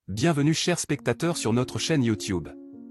Bienvenue chers spectateurs sur notre chaîne YouTube.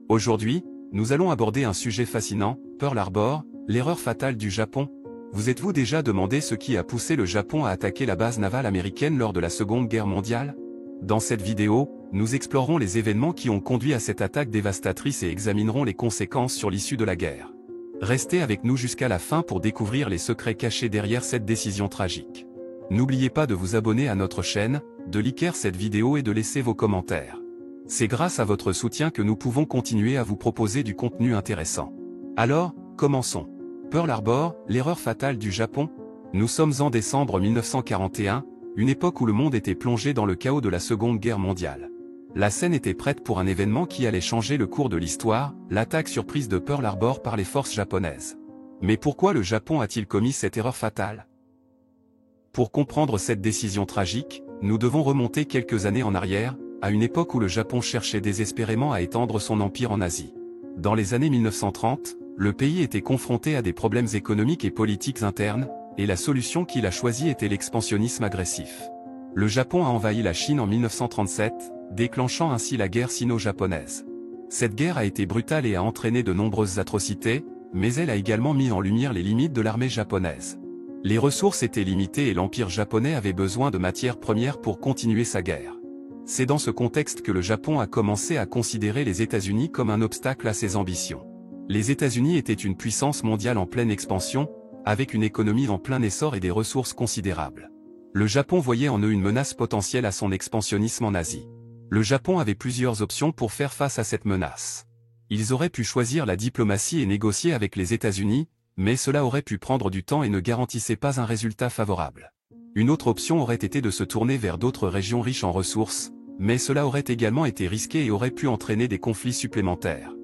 Aujourd'hui, nous allons aborder un sujet fascinant, Pearl Harbor, l'erreur fatale du Japon. Vous êtes-vous déjà demandé ce qui a poussé le Japon à attaquer la base navale américaine lors de la Seconde Guerre mondiale? Dans cette vidéo, nous explorerons les événements qui ont conduit à cette attaque dévastatrice et examinerons les conséquences sur l'issue de la guerre. Restez avec nous jusqu'à la fin pour découvrir les secrets cachés derrière cette décision tragique. N'oubliez pas de vous abonner à notre chaîne, de liker cette vidéo et de laisser vos commentaires. C'est grâce à votre soutien que nous pouvons continuer à vous proposer du contenu intéressant. Alors, commençons. Pearl Harbor, l'erreur fatale du Japon. Nous sommes en décembre 1941, une époque où le monde était plongé dans le chaos de la Seconde Guerre mondiale. La scène était prête pour un événement qui allait changer le cours de l'histoire, l'attaque surprise de Pearl Harbor par les forces japonaises. Mais pourquoi le Japon a-t-il commis cette erreur fatale? Pour comprendre cette décision tragique, nous devons remonter quelques années en arrière, à une époque où le Japon cherchait désespérément à étendre son empire en Asie. Dans les années 1930, le pays était confronté à des problèmes économiques et politiques internes, et la solution qu'il a choisie était l'expansionnisme agressif. Le Japon a envahi la Chine en 1937, déclenchant ainsi la guerre sino-japonaise. Cette guerre a été brutale et a entraîné de nombreuses atrocités, mais elle a également mis en lumière les limites de l'armée japonaise. Les ressources étaient limitées et l'Empire japonais avait besoin de matières premières pour continuer sa guerre. C'est dans ce contexte que le Japon a commencé à considérer les États-Unis comme un obstacle à ses ambitions. Les États-Unis étaient une puissance mondiale en pleine expansion, avec une économie en plein essor et des ressources considérables. Le Japon voyait en eux une menace potentielle à son expansionnisme en Asie. Le Japon avait plusieurs options pour faire face à cette menace. Ils auraient pu choisir la diplomatie et négocier avec les États-Unis, mais cela aurait pu prendre du temps et ne garantissait pas un résultat favorable. Une autre option aurait été de se tourner vers d'autres régions riches en ressources, mais cela aurait également été risqué et aurait pu entraîner des conflits supplémentaires.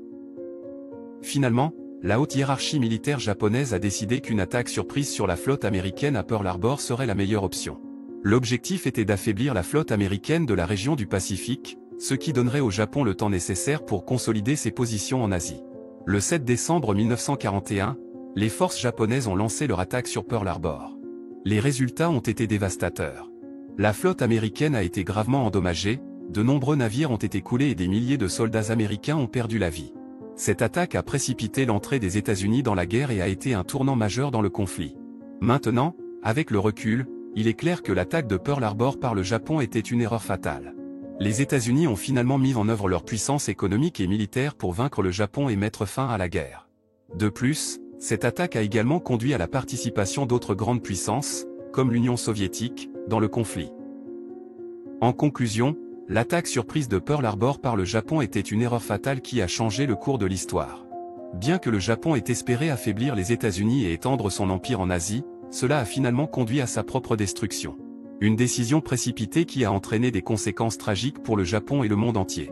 Finalement, la haute hiérarchie militaire japonaise a décidé qu'une attaque surprise sur la flotte américaine à Pearl Harbor serait la meilleure option. L'objectif était d'affaiblir la flotte américaine de la région du Pacifique, ce qui donnerait au Japon le temps nécessaire pour consolider ses positions en Asie. Le 7 décembre 1941, les forces japonaises ont lancé leur attaque sur Pearl Harbor. Les résultats ont été dévastateurs. La flotte américaine a été gravement endommagée, de nombreux navires ont été coulés et des milliers de soldats américains ont perdu la vie. Cette attaque a précipité l'entrée des États-Unis dans la guerre et a été un tournant majeur dans le conflit. Maintenant, avec le recul, il est clair que l'attaque de Pearl Harbor par le Japon était une erreur fatale. Les États-Unis ont finalement mis en œuvre leur puissance économique et militaire pour vaincre le Japon et mettre fin à la guerre. De plus, cette attaque a également conduit à la participation d'autres grandes puissances, comme l'Union soviétique, dans le conflit. En conclusion, l'attaque surprise de Pearl Harbor par le Japon était une erreur fatale qui a changé le cours de l'histoire. Bien que le Japon ait espéré affaiblir les États-Unis et étendre son empire en Asie, cela a finalement conduit à sa propre destruction. Une décision précipitée qui a entraîné des conséquences tragiques pour le Japon et le monde entier.